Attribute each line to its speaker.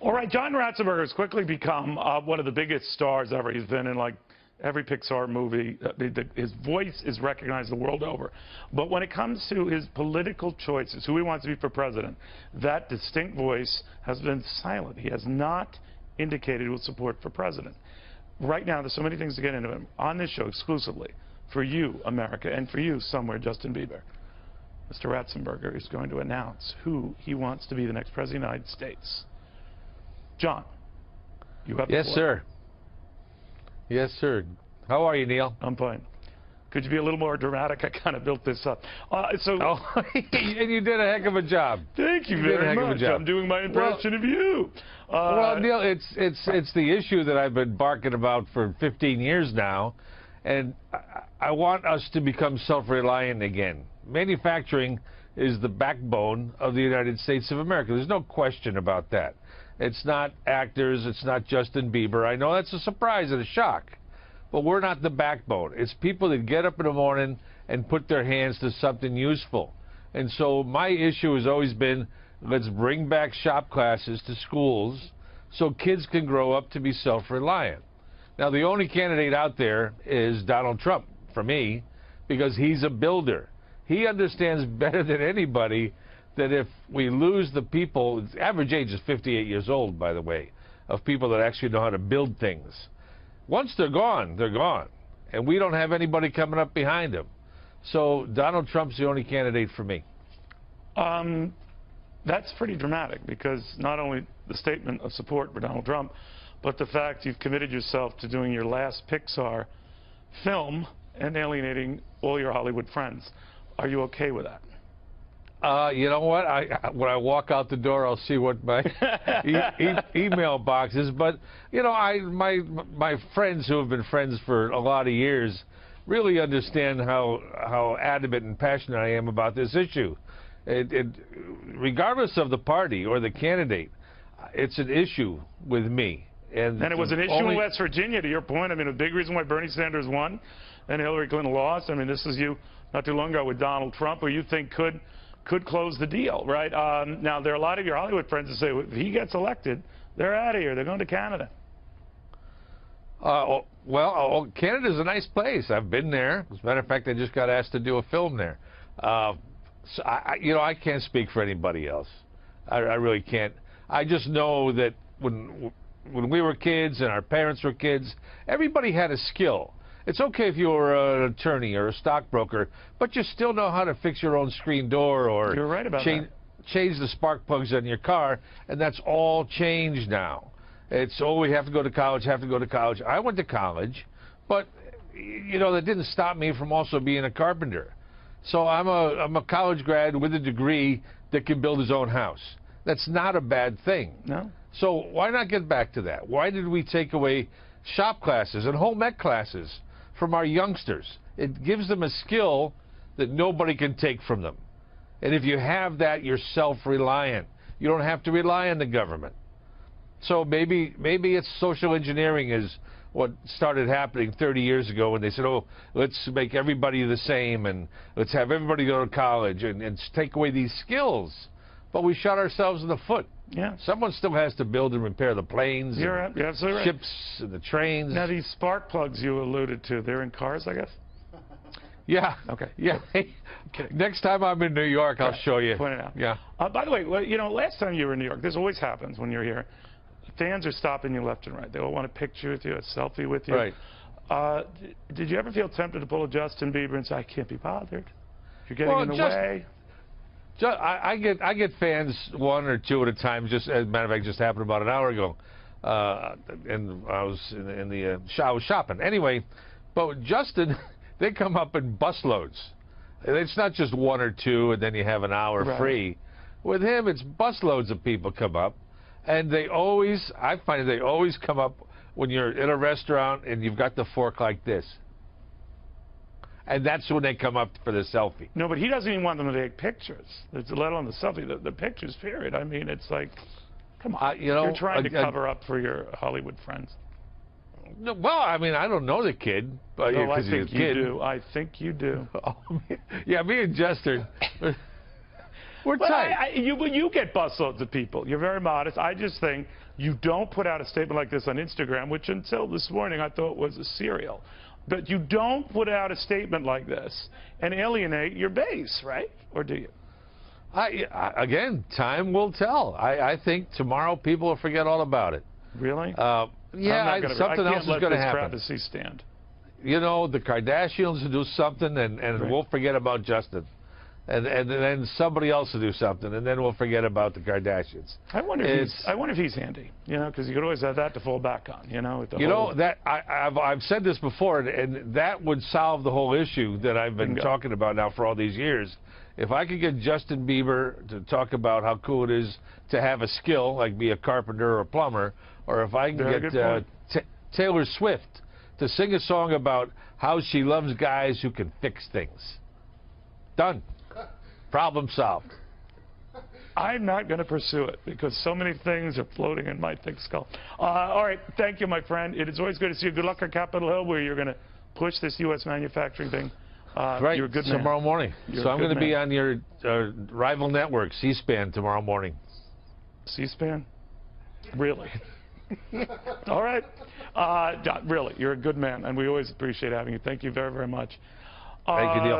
Speaker 1: All right, John Ratzenberger has quickly become one of the biggest stars ever. He's been in like every Pixar movie. His voice is recognized the world over. But when it comes to his political choices, who he wants to be for president, that distinct voice has been silent. He has not indicated his support for president. Right now, there's so many things to get into him. On this show, exclusively, for you, America, and for you, somewhere, Justin Bieber, Mr. Ratzenberger is going to announce who he wants to be the next president of the United States. John, you have the
Speaker 2: Yes,
Speaker 1: floor.
Speaker 2: sir. Yes, sir. How are you, Neil?
Speaker 1: I'm fine. Could you be a little more dramatic? I kind of built this up.
Speaker 2: And you did a heck of a job.
Speaker 1: Thank you
Speaker 2: did a
Speaker 1: very
Speaker 2: heck of a
Speaker 1: much.
Speaker 2: job.
Speaker 1: I'm doing my impression of you.
Speaker 2: Well, Neil, it's the issue that I've been barking about for 15 years now, and I want us to become self-reliant again. Manufacturing is the backbone of the United States of America. There's no question about that. It's not actors. It's not Justin Bieber. I know that's a surprise and a shock, but we're not the backbone. It's people that get up in the morning and put their hands to something useful. And so my issue has always been, let's bring back shop classes to schools so kids can grow up to be self-reliant. Now, the only candidate out there is Donald Trump, for me, because he's a builder. He understands better than anybody that if we lose the people, the average age is 58 years old, by the way, of people that actually know how to build things. Once they're gone, they're gone. And we don't have anybody coming up behind them. So Donald Trump's the only candidate for me.
Speaker 1: That's pretty dramatic, because not only the statement of support for Donald Trump, but the fact you've committed yourself to doing your last Pixar film and alienating all your Hollywood friends. Are you okay with that?
Speaker 2: You know what? When I walk out the door, I'll see what my email box is. But you know, my friends who have been friends for a lot of years really understand how adamant and passionate I am about this issue. Regardless of the party or the candidate, it's an issue with me. And
Speaker 1: it was an issue in West Virginia, to your point. I mean, a big reason why Bernie Sanders won and Hillary Clinton lost. I mean, this is you not too long ago with Donald Trump, who you think could close the deal, right? Now, there are a lot of your Hollywood friends that say, if he gets elected, they're out of here. They're going to Canada.
Speaker 2: Canada's a nice place. I've been there. As a matter of fact, I just got asked to do a film there. So I can't speak for anybody else. I really can't. I just know that when we were kids and our parents were kids, everybody had a skill. It's okay if you were an attorney or a stockbroker, but you still know how to fix your own screen door or
Speaker 1: You're right about that.
Speaker 2: change the spark plugs in your car, and that's all changed now. It's, we have to go to college, I went to college, but, you know, that didn't stop me from also being a carpenter. So I'm a college grad with a degree that can build his own house. That's not a bad thing.
Speaker 1: No.
Speaker 2: So why not get back to that? Why did we take away shop classes and home ec classes from our youngsters? It gives them a skill that nobody can take from them. And if you have that, you're self-reliant. You don't have to rely on the government. So maybe it's social engineering is what started happening 30 years ago when they said, oh, let's make everybody the same and let's have everybody go to college and take away these skills. But we shot ourselves in the foot.
Speaker 1: Yeah.
Speaker 2: Someone still has to build and repair the planes,
Speaker 1: You're absolutely right.
Speaker 2: ships, and the trains.
Speaker 1: Now, these spark plugs you alluded to, they're in cars, I guess?
Speaker 2: Yeah.
Speaker 1: Okay.
Speaker 2: Yeah. Next time I'm in New York, I'll show you.
Speaker 1: Point it out.
Speaker 2: Yeah.
Speaker 1: By the way, you know, last time you were in New York, this always happens when you're here. Fans are stopping you left and right. They all want a picture with you, a selfie with you.
Speaker 2: Right.
Speaker 1: Did you ever feel tempted to pull a Justin Bieber and say, I can't be bothered? You're getting in the way.
Speaker 2: I get fans one or two at a time. Just as a matter of fact, just happened about an hour ago, and I was I was shopping anyway. But with Justin, they come up in busloads. It's not just one or two, and then you have an hour free. With him, it's busloads of people come up, and I find they always come up when you're in a restaurant and you've got the fork like this. And that's when they come up for the selfie.
Speaker 1: No, but he doesn't even want them to take pictures. Let alone the selfie. The pictures, period. I mean, it's like, come on.
Speaker 2: You know,
Speaker 1: you're trying to cover up for your Hollywood friends.
Speaker 2: No, well, I mean, I don't know the kid. But
Speaker 1: no, I think
Speaker 2: you
Speaker 1: do. I think you do.
Speaker 2: Yeah, me and Jester. We're tight.
Speaker 1: You get busloads of people. You're very modest. I just think you don't put out a statement like this on Instagram, which until this morning I thought was a serial. But you don't put out a statement like this and alienate your base, right? Or do you?
Speaker 2: Again, time will tell. I think tomorrow people will forget all about it.
Speaker 1: Really?
Speaker 2: Yeah, something else is going to happen.
Speaker 1: Travesty stand.
Speaker 2: You know, the Kardashians will do something, and right. We'll forget about Justin. And then somebody else will do something, and then we'll forget about the Kardashians.
Speaker 1: I wonder if he's handy, you know, because you could always have that to fall back on, you know.
Speaker 2: That I've said this before, and that would solve the whole issue that I've been talking about now for all these years. If I could get Justin Bieber to talk about how cool it is to have a skill, like be a carpenter or a plumber, or if I can get Taylor Swift to sing a song about how she loves guys who can fix things. Done. Problem solved.
Speaker 1: I'm not going to pursue it because so many things are floating in my thick skull. All right. Thank you, my friend. It is always good to see you. Good luck on Capitol Hill where you're going to push this U.S. manufacturing thing.
Speaker 2: Right.
Speaker 1: You're a good man.
Speaker 2: Tomorrow morning. So I'm going to be on your rival network, C-SPAN, tomorrow morning.
Speaker 1: C-SPAN? Really? All right. Really, you're a good man, and we always appreciate having you. Thank you very, very much.
Speaker 2: Thank you, Neil.